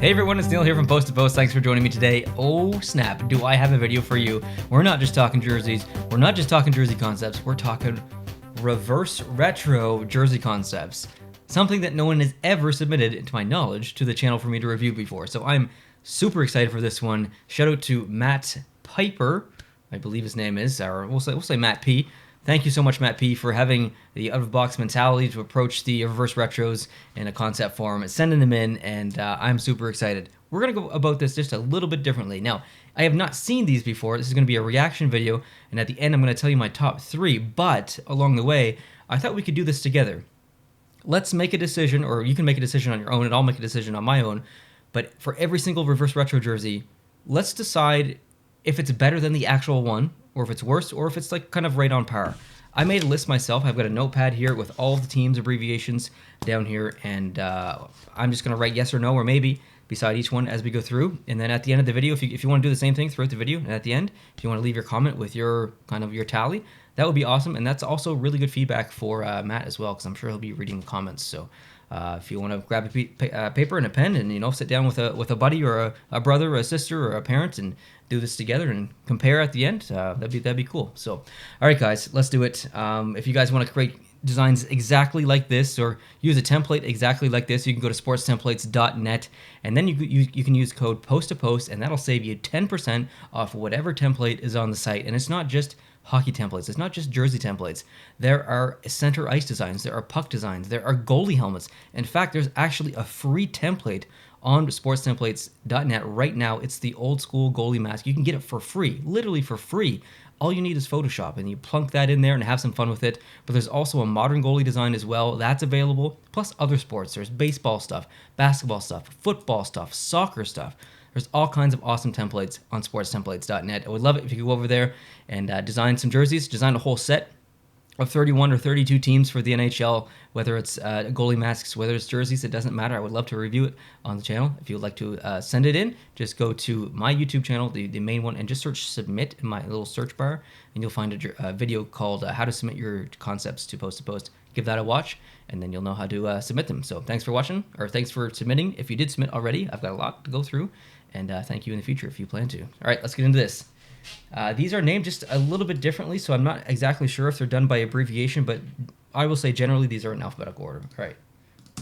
Hey everyone, it's Neil here from Post to Post. Thanks for joining me today. Oh snap, do I have a video for you. We're not just talking jerseys, we're not just talking jersey concepts, we're talking reverse retro jersey concepts. Something that no one has ever submitted, to my knowledge, to the channel for me to review before. So I'm super excited for this one. Shout out to Matt Piper, I believe his name is, or we'll say Matt P. Thank you so much, Matt P., for having the out-of-box mentality to approach the reverse retros in a concept form, sending them in, and I'm super excited. We're going to go about this just a little bit differently. Now, I have not seen these before. This is going to be a reaction video, and at the end, I'm going to tell you my top 3, but along the way, I thought we could do this together. Let's make a decision, or you can make a decision on your own, and I'll make a decision on my own, but for every single reverse retro jersey, let's decide if it's better than the actual one, or if it's worse, or if it's like kind of right on par. I made a list myself. I've got a notepad here with all the teams' abbreviations down here, and I'm just going to write yes or no or maybe beside each one as we go through. And then at the end of the video, if you want to do the same thing throughout the video, and at the end, if you want to leave your comment with your kind of your tally, that would be awesome. And that's also really good feedback for Matt as well, because I'm sure he'll be reading the comments. So if you want to grab a paper and a pen and sit down with a buddy or a brother or a sister or a parent and do this together and compare at the end, that'd be cool. So all right guys, let's do it. If you guys want to create designs exactly like this or use a template exactly like this, you can go to sportstemplates.net, and then you can use code post2post, and that'll save you 10% off whatever template is on the site. And it's not just hockey templates, it's not just jersey templates. There are center ice designs, there are puck designs, there are goalie helmets. In fact, there's actually a free template on sportstemplates.net right now. It's the old school goalie mask. You can get it for free, literally for free. All you need is Photoshop, and you plunk that in there and have some fun with it. But there's also a modern goalie design as well. That's available, plus other sports. There's baseball stuff, basketball stuff, football stuff, soccer stuff. There's all kinds of awesome templates on sportstemplates.net. I would love it if you could go over there and design some jerseys, design a whole set of 31 or 32 teams for the NHL, whether it's goalie masks, whether it's jerseys, it doesn't matter. I would love to review it on the channel. If you would like to send it in, just go to my YouTube channel, the main one, and just search submit in my little search bar, and you'll find a video called how to submit your concepts to Post to Post. Give that a watch, and then you'll know how to submit them. So thanks for watching, or thanks for submitting. If you did submit already, I've got a lot to go through, and thank you in the future if you plan to. All right, let's get into this. These are named just a little bit differently, so I'm not exactly sure if they're done by abbreviation, but I will say generally these are in alphabetical order. All right,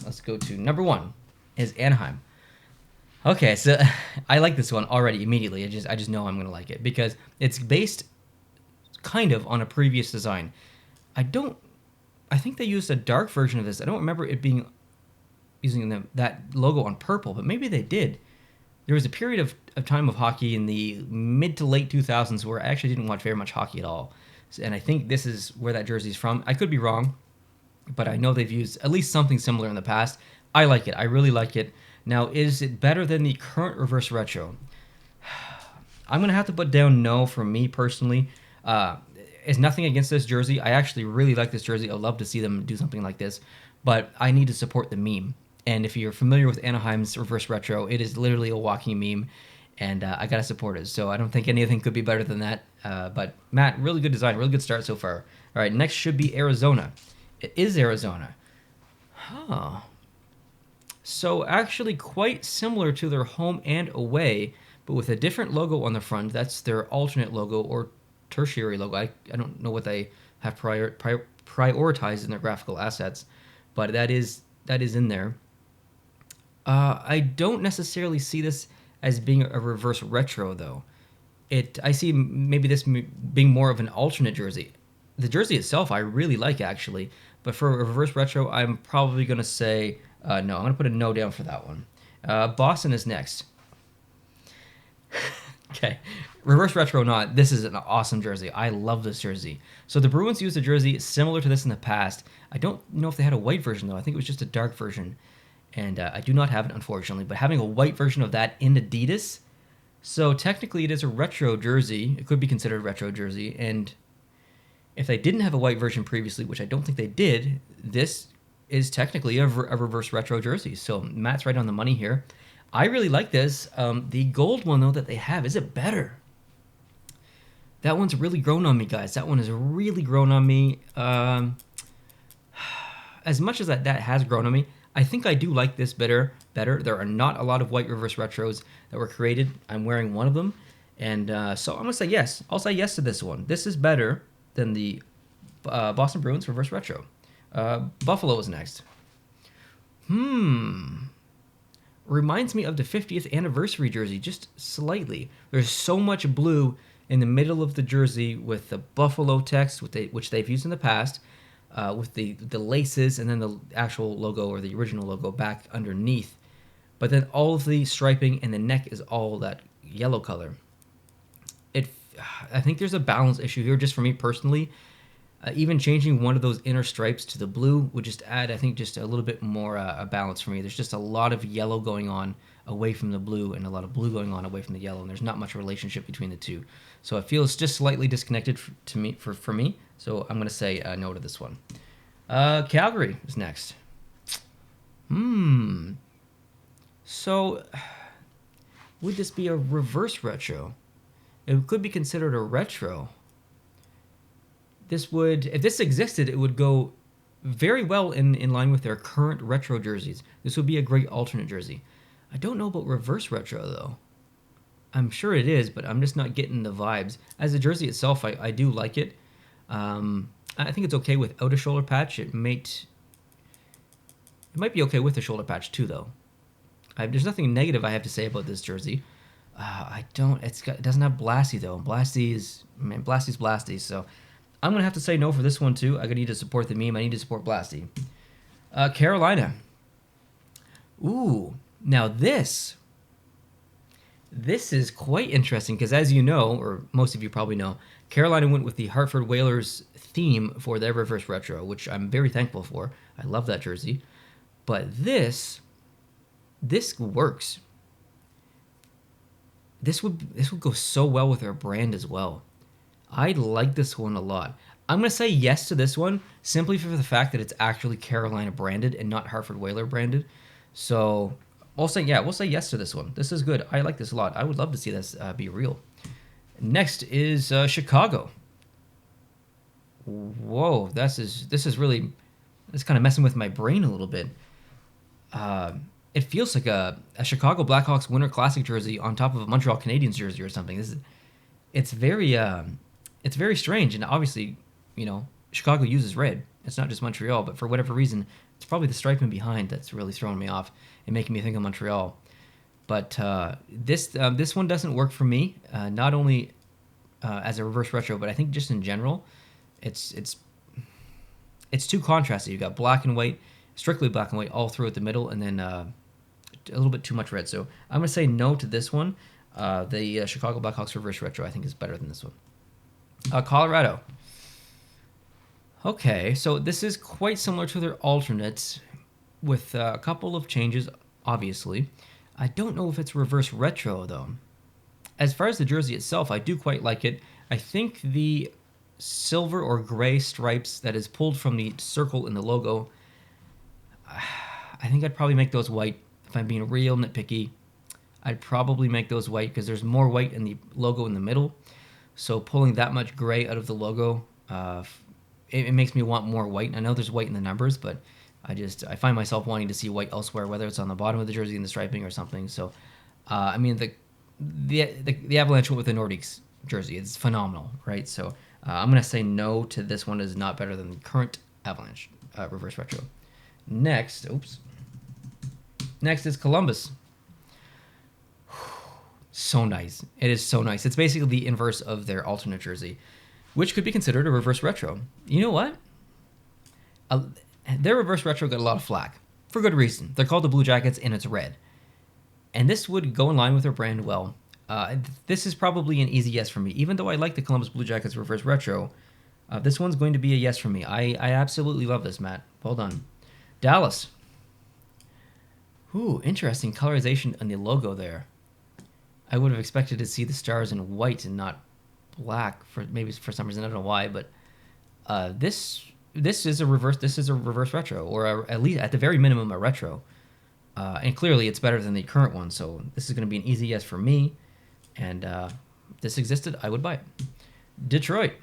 let's go to number 1 is Anaheim. Okay, so I like this one already immediately. I just know I'm going to like it because it's based kind of on a previous design. I think they used a dark version of this. I don't remember it being using that logo on purple, but maybe they did. There was a period of time of hockey in the mid to late 2000s where I actually didn't watch very much hockey at all. And I think this is where that jersey is from. I could be wrong, but I know they've used at least something similar in the past. I like it. I really like it. Now, is it better than the current reverse retro? I'm going to have to put down no for me personally. It's nothing against this jersey. I actually really like this jersey. I'd love to see them do something like this, but I need to support the meme. And if you're familiar with Anaheim's reverse retro, it is literally a walking meme, and I gotta support it. So I don't think anything could be better than that. But Matt, really good design, really good start so far. All right, next should be Arizona. It is Arizona. Huh. So actually quite similar to their home and away, but with a different logo on the front. That's their alternate logo or tertiary logo. I don't know what they have prioritized in their graphical assets, but that is in there. I don't necessarily see this as being a reverse retro, though. I see maybe this being more of an alternate jersey. The jersey itself I really like, actually, but for a reverse retro, I'm probably going to say no. I'm going to put a no down for that one. Boston is next. Okay, reverse retro or not, this is an awesome jersey. I love this jersey. So the Bruins used a jersey similar to this in the past. I don't know if they had a white version, though. I think it was just a dark version. And I do not have it, unfortunately. But having a white version of that in Adidas, so technically it is a retro jersey. It could be considered a retro jersey. And if they didn't have a white version previously, which I don't think they did, this is technically a reverse retro jersey. So Matt's right on the money here. I really like this. The gold one, though, that they have, is it better? That one's really grown on me, guys. That one has really grown on me. As much as that has grown on me, I think I do like this better. There are not a lot of white reverse retros that were created. I'm wearing one of them, and so I'm gonna say yes. I'll say yes to this one. This is better than the Boston Bruins reverse retro. Buffalo is next. Reminds me of the 50th anniversary jersey, just slightly. There's so much blue in the middle of the jersey with the Buffalo text, which they've used in the past, with the laces, and then the actual logo or the original logo back underneath. But then all of the striping and the neck is all that yellow color. I think there's a balance issue here, just for me personally. Even changing one of those inner stripes to the blue would just add, I think, just a little bit more a balance for me. There's just a lot of yellow going on away from the blue and a lot of blue going on away from the yellow, and there's not much relationship between the two. So it feels just slightly disconnected for me. So I'm going to say no to this one. Calgary is next. So would this be a reverse retro? It could be considered a retro. If this existed, it would go very well in line with their current retro jerseys. This would be a great alternate jersey. I don't know about reverse retro, though. I'm sure it is, but I'm just not getting the vibes. As a jersey itself, I do like it. I think it's okay without a shoulder patch. It might be okay with a shoulder patch, too, though. There's nothing negative I have to say about this jersey. It doesn't have Blasty, though. Blasty's Blasty, so I'm going to have to say no for this one, too. I'm going to need to support the meme. I need to support Blasty. Carolina. Ooh. Now this is quite interesting because, as you know, or most of you probably know, Carolina went with the Hartford Whalers theme for their reverse retro, which I'm very thankful for. I love that jersey. But this works. This would go so well with their brand as well. I like this one a lot. I'm going to say yes to this one simply for the fact that it's actually Carolina branded and not Hartford Whaler branded. So we'll say yes to this one. This is good. I like this a lot. I would love to see this be real. Next is Chicago. Whoa, this is kind of messing with my brain a little bit. It feels like a Chicago Blackhawks Winter Classic jersey on top of a Montreal Canadiens jersey or something. It's very strange, and obviously, Chicago uses red. It's not just Montreal, but for whatever reason, it's probably the striping behind that's really throwing me off and making me think of Montreal. But this one doesn't work for me. Not only as a reverse retro, but I think just in general, it's too contrasty. You've got black and white, strictly black and white, all throughout the middle, and then a little bit too much red. So I'm gonna say no to this one. The Chicago Blackhawks reverse retro, I think, is better than this one. Colorado. Okay, so this is quite similar to their alternates with a couple of changes, obviously. I don't know if it's reverse retro, though. As far as the jersey itself, I do quite like it. I think the silver or gray stripes that is pulled from the circle in the logo, I think I'd probably make those white. If I'm being real nitpicky, I'd probably make those white because there's more white in the logo in the middle. So pulling that much gray out of the logo, it makes me want more white. I know there's white in the numbers, but I find myself wanting to see white elsewhere, whether it's on the bottom of the jersey in the striping or something. So, the Avalanche went with the Nordiques jersey. It's phenomenal, right? So I'm going to say no to this one. It is not better than the current Avalanche reverse retro. Next is Columbus. So nice. It is so nice. It's basically the inverse of their alternate jersey, which could be considered a reverse retro. You know what? Their reverse retro got a lot of flack. For good reason. They're called the Blue Jackets, and it's red. And this would go in line with their brand well. This is probably an easy yes for me. Even though I like the Columbus Blue Jackets reverse retro, this one's going to be a yes for me. I absolutely love this, Matt. Well done. Dallas. Ooh, interesting colorization on the logo there. I would have expected to see the stars in white and not black for some reason. I don't know why, but this is a reverse retro, or at least at the very minimum a retro. And clearly it's better than the current one, so this is going to be an easy yes for me. And if this existed, I would buy it. Detroit.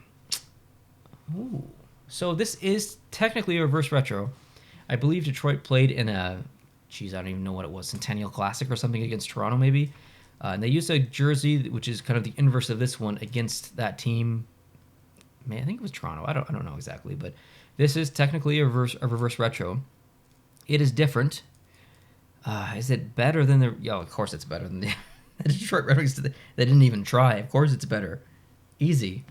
Ooh. So this is technically a reverse retro. I believe Detroit played in a, I don't even know what it was, Centennial Classic or something against Toronto maybe. And they used a jersey which is kind of the inverse of this one against that team. Man, I think it was Toronto. I don't know exactly, but this is technically a reverse retro. It is different. Is it better than the? Yeah, of course it's better than the Detroit Red Wings. They didn't even try. Of course it's better. Easy.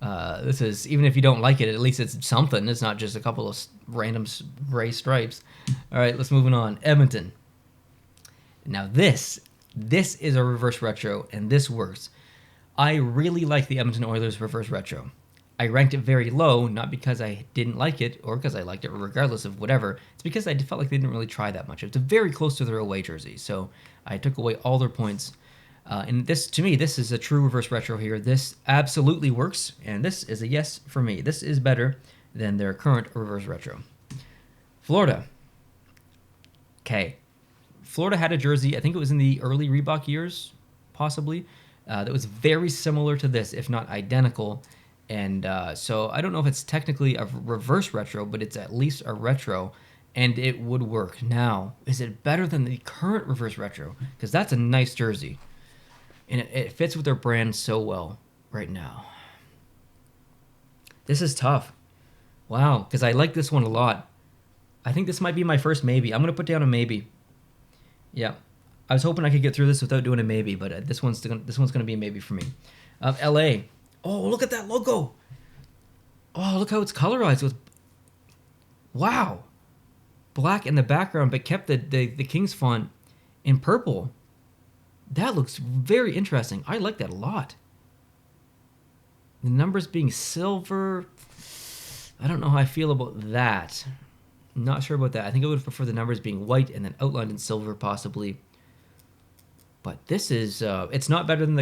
This is, even if you don't like it, at least it's something. It's not just a couple of random gray stripes. All right, let's move on. Edmonton. Now this is a reverse retro, and this works. I really like the Edmonton Oilers reverse retro. I ranked it very low, not because I didn't like it or because I liked it, regardless of whatever. It's because I felt like they didn't really try that much. It's very close to their away jersey, so I took away all their points. And this, to me, this is a true reverse retro here. This absolutely works, and this is a yes for me. This is better than their current reverse retro. Florida. Okay. Florida had a jersey, I think it was in the early Reebok years, possibly, that was very similar to this, if not identical. And so I don't know if it's technically a reverse retro, but it's at least a retro, and it would work. Now, is it better than the current reverse retro? Because that's a nice jersey, and it fits with their brand so well right now. This is tough. Wow, because I like this one a lot. I think this might be my first maybe. I'm going to put down a maybe. Yeah. I was hoping I could get through this without doing a maybe, but this one's going to be a maybe for me. LA. Oh, look at that logo. Oh, look how it's colorized with, wow, black in the background, but kept the Kings font in purple. That looks very interesting. I like that a lot. The numbers being silver, I don't know how I feel about that. Not sure about that. I think I would prefer the numbers being white and then outlined in silver, possibly. But this is, it's not better than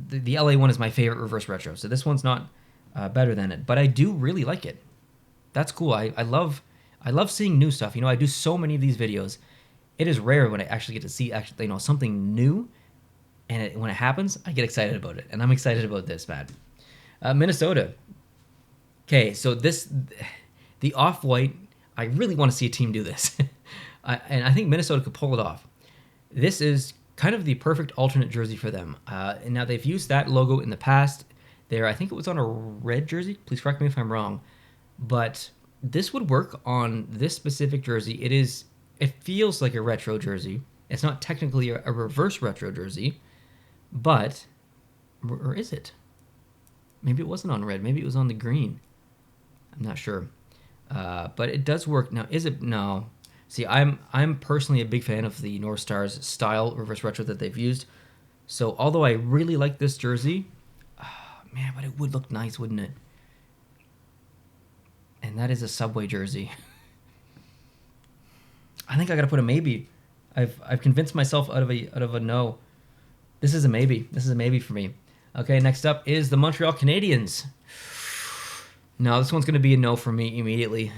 the LA one is my favorite reverse retro, so this one's not better than it. But I do really like it. That's cool. I love seeing new stuff. You know, I do so many of these videos. It is rare when I actually get to see something new, and when it happens, I get excited about it, and I'm excited about this, man. Minnesota. Okay, so the off-white, I really want to see a team do this, and I think Minnesota could pull it off. This is kind of the perfect alternate jersey for them. And now they've used that logo in the past. I think it was on a red jersey. Please correct me if I'm wrong. But this would work on this specific jersey. It feels like a retro jersey. It's not technically a reverse retro jersey, but, or is it? Maybe it wasn't on red. Maybe it was on the green. I'm not sure. But it does work. Now, is it? No. See, I'm personally a big fan of the North Stars style reverse retro that they've used. So although I really like this jersey, man, but it would look nice, wouldn't it? And that is a Subway jersey. I think I gotta put a maybe. I've convinced myself out of a no. This is a maybe. This is a maybe for me. Okay, next up is the Montreal Canadiens. No, this one's gonna be a no for me immediately.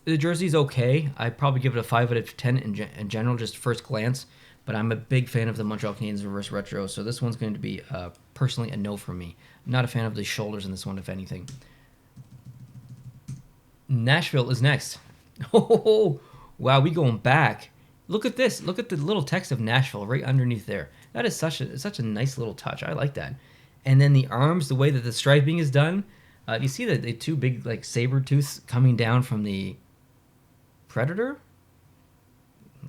The jersey's okay. I'd probably give it a 5 out of 10 in general, just first glance. But I'm a big fan of the Montreal Canadiens reverse retro, so this one's going to be personally a no for me. I'm not a fan of the shoulders in this one, if anything. Nashville is next. Oh, wow, we going back. Look at this. Look at the little text of Nashville right underneath there. That is such a nice little touch. I like that. And then the arms, the way that the striping is done. You see the two big like saber tooths coming down from the Predator?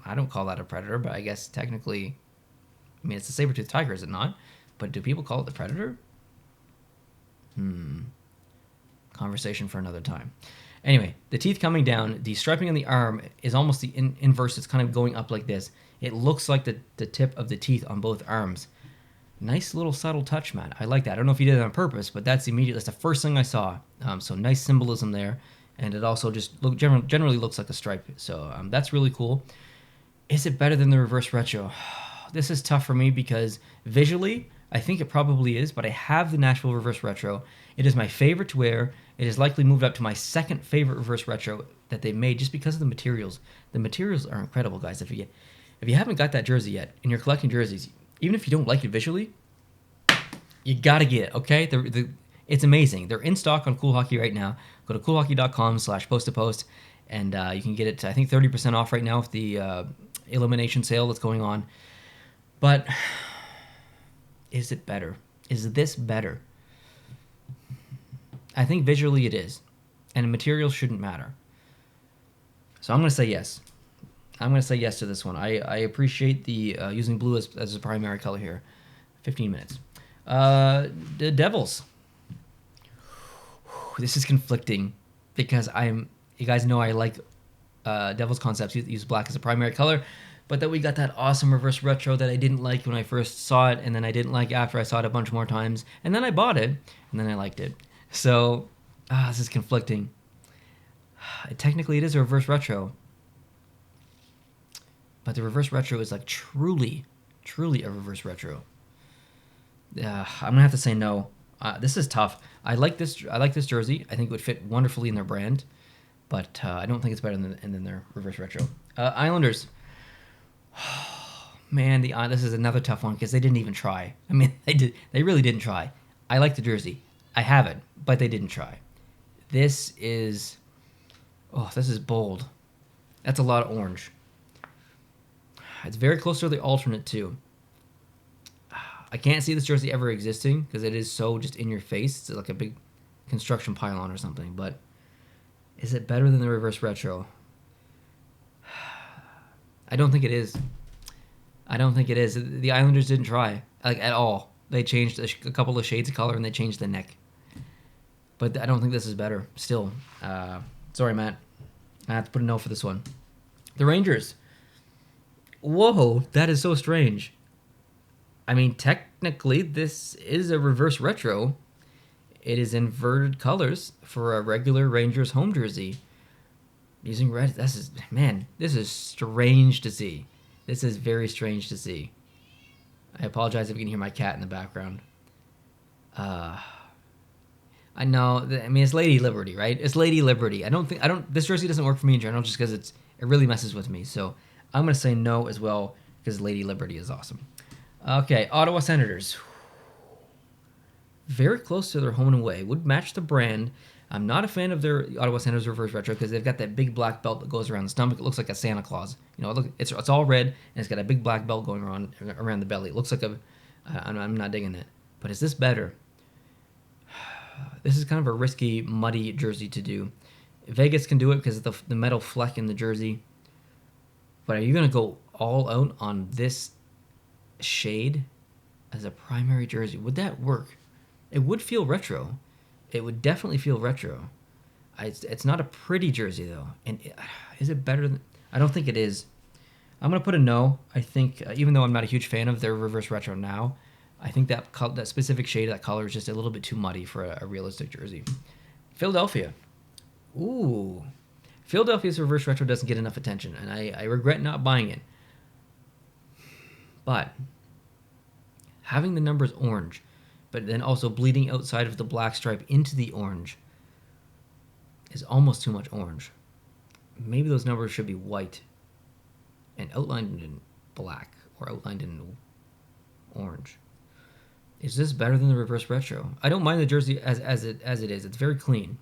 I don't call that a predator, but I guess technically, I mean, it's a saber-toothed tiger, is it not? But do people call it the Predator? Conversation for another time. Anyway, the teeth coming down, the striping on the arm is almost the inverse. It's kind of going up like this. It looks like the tip of the teeth on both arms. Nice little subtle touch, man. I like that. I don't know if you did it on purpose, but that's the first thing I saw. So nice symbolism there. And it also just generally looks like a stripe. So that's really cool. Is it better than the reverse retro? This is tough for me because visually, I think it probably is, but I have the Nashville reverse retro. It is my favorite to wear. It has likely moved up to my second favorite reverse retro that they've made just because of the materials. The materials are incredible, guys. If you haven't got that jersey yet and you're collecting jerseys, even if you don't like it visually, you gotta get it, okay? It's amazing. They're in stock on Cool Hockey right now. Go to coolhockey.com/post-to-post and you can get it, I think, 30% off right now with the elimination sale that's going on. But is it better? Is this better? I think visually it is, and materials shouldn't matter. So I'm going to say yes. I'm going to say yes to this one. I appreciate the using blue as a primary color here. 15 minutes. The Devils. This is conflicting because you guys know I like Devils concepts. Use black as a primary color, but that we got that awesome reverse retro that I didn't like when I first saw it, and then I didn't like after I saw it a bunch more times, and then I bought it, and then I liked it. So this is conflicting. Technically, it is a reverse retro, but the reverse retro is like truly a reverse retro. I'm gonna have to say no. This is tough. I like this jersey. I think it would fit wonderfully in their brand, but I don't think it's better than their reverse retro. Islanders. Man, this is another tough one because they didn't even try. I mean, they really didn't try. I like the jersey. I have it, but they didn't try. This is bold. That's a lot of orange. It's very close to the alternate too. I can't see this jersey ever existing because it is so just in your face. It's like a big construction pylon or something. But is it better than the reverse retro? I don't think it is. I don't think it is. The Islanders didn't try at all. They changed a couple of shades of color and they changed the neck. But I don't think this is better. Still, sorry, Matt. I have to put a no for this one. The Rangers. Whoa, that is so strange. I mean, technically, this is a reverse retro. It is inverted colors for a regular Rangers home jersey. Using red, this is strange to see. This is very strange to see. I apologize if you can hear my cat in the background. I know. I mean, it's Lady Liberty, right? It's Lady Liberty. This jersey doesn't work for me in general just because it really messes with me. So I'm going to say no as well because Lady Liberty is awesome. Okay, Ottawa Senators. Very close to their home and away. Would match the brand. I'm not a fan of their Ottawa Senators reverse retro because they've got that big black belt that goes around the stomach. It looks like a Santa Claus. You know, it's all red and it's got a big black belt going around the belly. It looks like I'm not digging it. But is this better? This is kind of a risky, muddy jersey to do. Vegas can do it because of the metal fleck in the jersey. But are you going to go all out on this shade as a primary jersey? Would that work? It would feel retro. It would definitely feel retro. It's not a pretty jersey though. And is it better than? I don't think it is. I'm gonna put a no. I think even though I'm not a huge fan of their reverse retro now, I think that specific shade of that color is just a little bit too muddy for a realistic jersey. Philadelphia. Ooh. Philadelphia's reverse retro doesn't get enough attention, and I regret not buying it. But having the numbers orange, but then also bleeding outside of the black stripe into the orange is almost too much orange. Maybe those numbers should be white and outlined in black or outlined in orange. Is this better than the reverse retro? I don't mind the jersey as it is. It's very clean.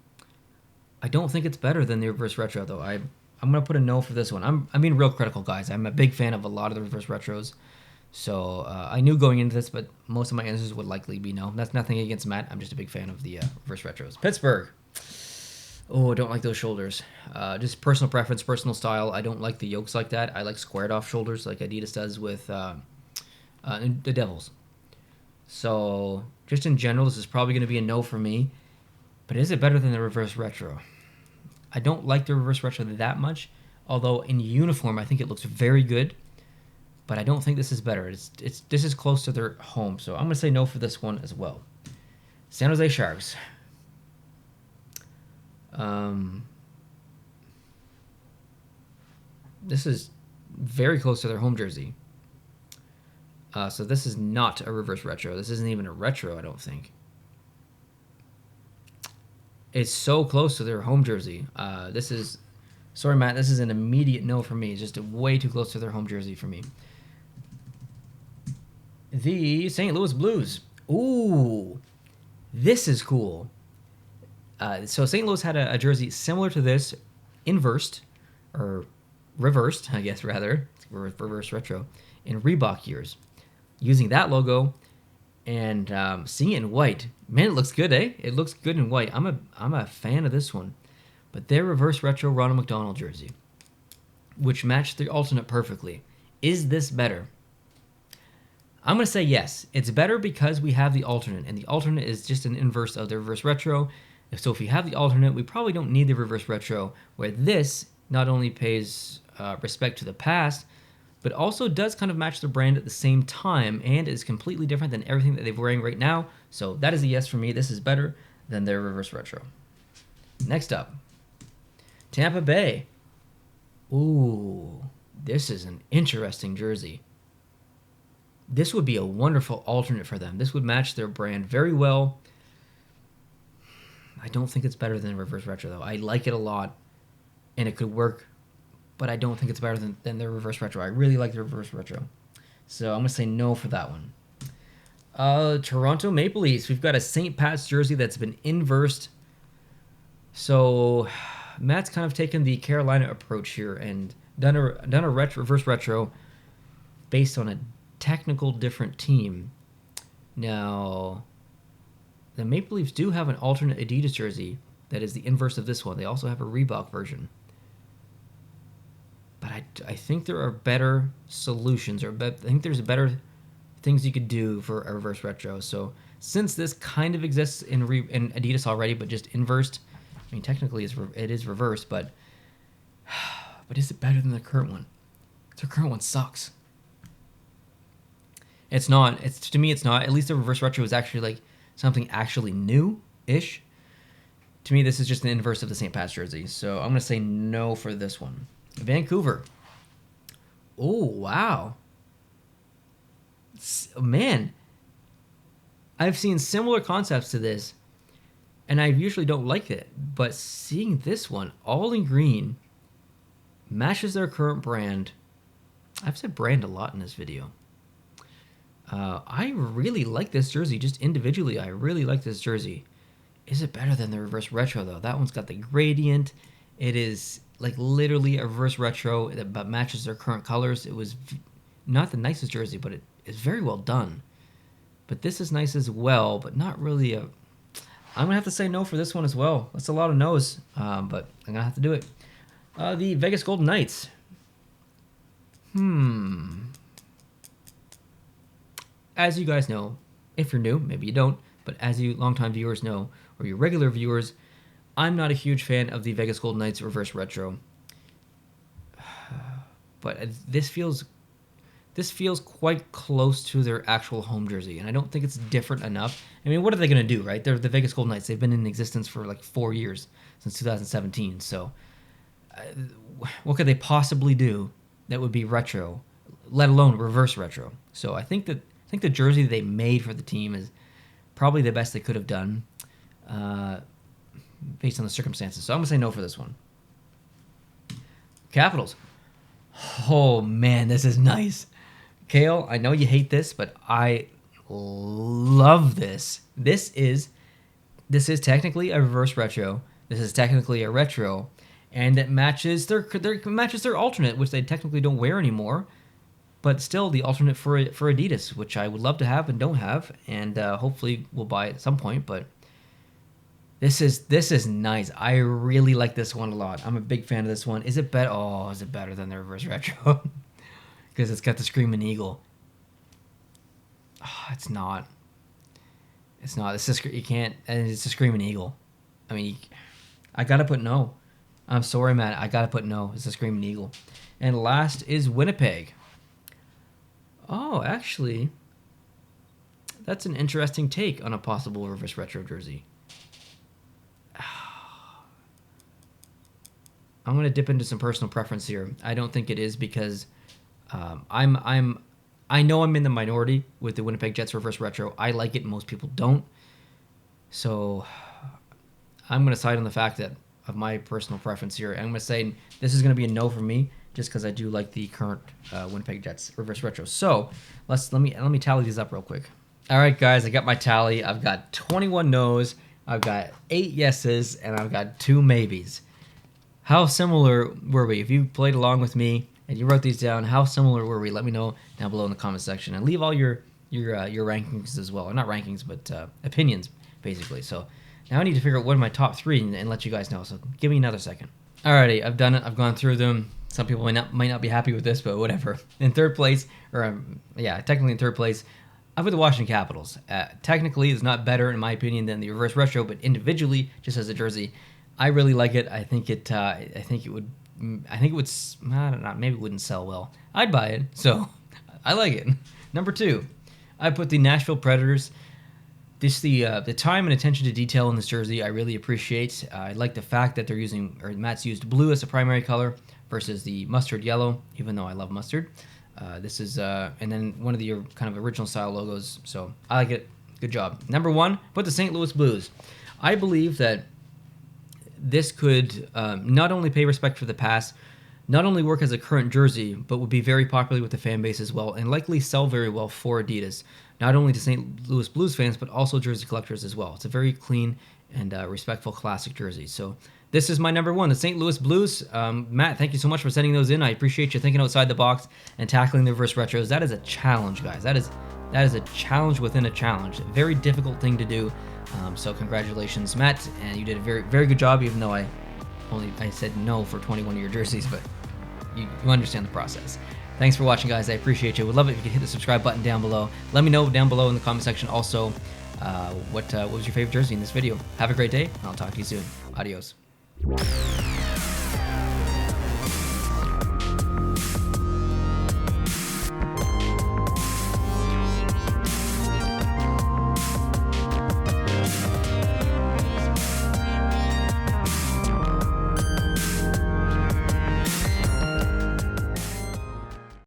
I don't think it's better than the reverse retro though. I'm gonna put a no for this one. I'm being real critical, guys. I'm a big fan of a lot of the reverse retros. So I knew going into this, but most of my answers would likely be no. That's nothing against Matt. I'm just a big fan of the reverse retros. Pittsburgh. Oh, I don't like those shoulders. Just personal preference, personal style. I don't like the yokes like that. I like squared off shoulders like Adidas does with the Devils. So just in general, this is probably going to be a no for me. But is it better than the reverse retro? I don't like the reverse retro that much. Although in uniform, I think it looks very good. But I don't think this is better. This is close to their home. So I'm going to say no for this one as well. San Jose Sharks. This is very close to their home jersey. So this is not a reverse retro. This isn't even a retro, I don't think. It's so close to their home jersey. Sorry, Matt, this is an immediate no for me. It's just way too close to their home jersey for me. The St. Louis Blues. Ooh, this is cool. So St. Louis had a jersey similar to this, inversed, or reversed, I guess, rather, reverse retro, in Reebok years. Using that logo and seeing it in white. Man, it looks good, eh? It looks good in white. I'm a fan of this one. But their reverse retro Ronald McDonald jersey, which matched the alternate perfectly. Is this better? I'm going to say yes. It's better because we have the alternate, and the alternate is just an inverse of the reverse retro. So if you have the alternate, we probably don't need the reverse retro, where this not only pays respect to the past, but also does kind of match the brand at the same time and is completely different than everything that they're wearing right now. So that is a yes for me. This is better than their reverse retro. Next up, Tampa Bay. Ooh, this is an interesting jersey. This would be a wonderful alternate for them. This would match their brand very well. I don't think it's better than reverse retro, though. I like it a lot, and it could work, but I don't think it's better than their reverse retro. I really like the reverse retro. So I'm going to say no for that one. Toronto Maple Leafs. We've got a St. Pat's jersey that's been inversed. So Matt's kind of taken the Carolina approach here and done a reverse retro based on a technical different team. Now, the Maple Leafs do have an alternate Adidas jersey that is the inverse of this one. They also have a Reebok version. But I think there are better solutions, or I think there's better things you could do for a reverse retro. So since this kind of exists in Adidas already, but just inversed, I mean, technically it is reversed, but is it better than the current one? The current one sucks. It's not. To me, it's not. At least the reverse retro is actually like something actually new-ish. To me, this is just an inverse of the St. Pat's jersey. So I'm going to say no for this one. Vancouver. Oh, wow. Man. I've seen similar concepts to this, and I usually don't like it. But seeing this one, all in green, matches their current brand. I've said brand a lot in this video. I really like this jersey, just individually. I really like this jersey. Is it better than the reverse retro, though? That one's got the gradient. It is like literally a reverse retro that matches their current colors. It was not the nicest jersey, but it is very well done. But this is nice as well, but not really a... I'm going to have to say no for this one as well. That's a lot of no's, but I'm going to have to do it. The Vegas Golden Knights. As you guys know, if you're new, maybe you don't, but as you longtime viewers know, or your regular viewers, I'm not a huge fan of the Vegas Golden Knights reverse retro. But this feels quite close to their actual home jersey, and I don't think it's different enough. I mean, what are they going to do, right? They're the Vegas Golden Knights. They've been in existence for like 4 years, since 2017. So what could they possibly do that would be retro, let alone reverse retro? So I think the jersey they made for the team is probably the best they could have done based on the circumstances. So I'm going to say no for this one. Capitals. Oh, man, this is nice. Kale, I know you hate this, but I love this. This is technically a reverse retro. This is technically a retro, and it matches their alternate, which they technically don't wear anymore. But still, the alternate for Adidas, which I would love to have and don't have, and hopefully we'll buy it at some point. But this is nice. I really like this one a lot. I'm a big fan of this one. Is it better? Oh, is it better than the reverse retro? Because it's got the Screaming Eagle. Oh, it's not. It's not. It's just, you can't. And it's a Screaming Eagle. I mean, I gotta put no. I'm sorry, Matt. I gotta put no. It's a Screaming Eagle. And last is Winnipeg. Oh, actually, that's an interesting take on a possible reverse retro jersey. I'm going to dip into some personal preference here. I don't think it is because I know I'm in the minority with the Winnipeg Jets reverse retro. I like it. Most people don't. So I'm going to side on the fact that of my personal preference here. I'm going to say this is going to be a no for me, just because I do like the current Winnipeg Jets reverse retro. So let me tally these up real quick. All right, guys, I got my tally. I've got 21 no's, I've got 8 yeses, and I've got 2 maybes. How similar were we? If you played along with me and you wrote these down, how similar were we? Let me know down below in the comment section, and leave all your rankings as well, or not rankings, but opinions basically. So now I need to figure out what are my top 3 and let you guys know. So give me another second. Alrighty, I've done it. I've gone through them. Some people might not be happy with this, but whatever. In third place, or technically in third place, I put the Washington Capitals. Technically, it's not better in my opinion than the reverse retro, but individually, just as a jersey, I really like it. I think it would. I don't know. Maybe it wouldn't sell well. I'd buy it, so I like it. Number 2, I put the Nashville Predators. The time and attention to detail in this jersey I really appreciate. I like the fact that Matt's used blue as a primary color versus the mustard yellow, even though I love mustard. This is and then one of the kind of original style logos, so I like it. Good job. Number 1, put the St. Louis Blues. I believe that this could not only pay respect for the past, not only work as a current jersey, but would be very popular with the fan base as well, and likely sell very well for Adidas, not only to St. Louis Blues fans, but also jersey collectors as well. It's a very clean and respectful classic jersey. So this is my number 1, the St. Louis Blues. Matt, thank you so much for sending those in. I appreciate you thinking outside the box and tackling the reverse retros. That is a challenge, guys. That is a challenge within a challenge. A very difficult thing to do. So congratulations, Matt, and you did a very, very good job, even though I said no for 21 of your jerseys, but you understand the process. Thanks for watching, guys. I appreciate you. Would love it if you could hit the subscribe button down below. Let me know down below in the comment section also what was your favorite jersey in this video. Have a great day, and I'll talk to you soon. Adios.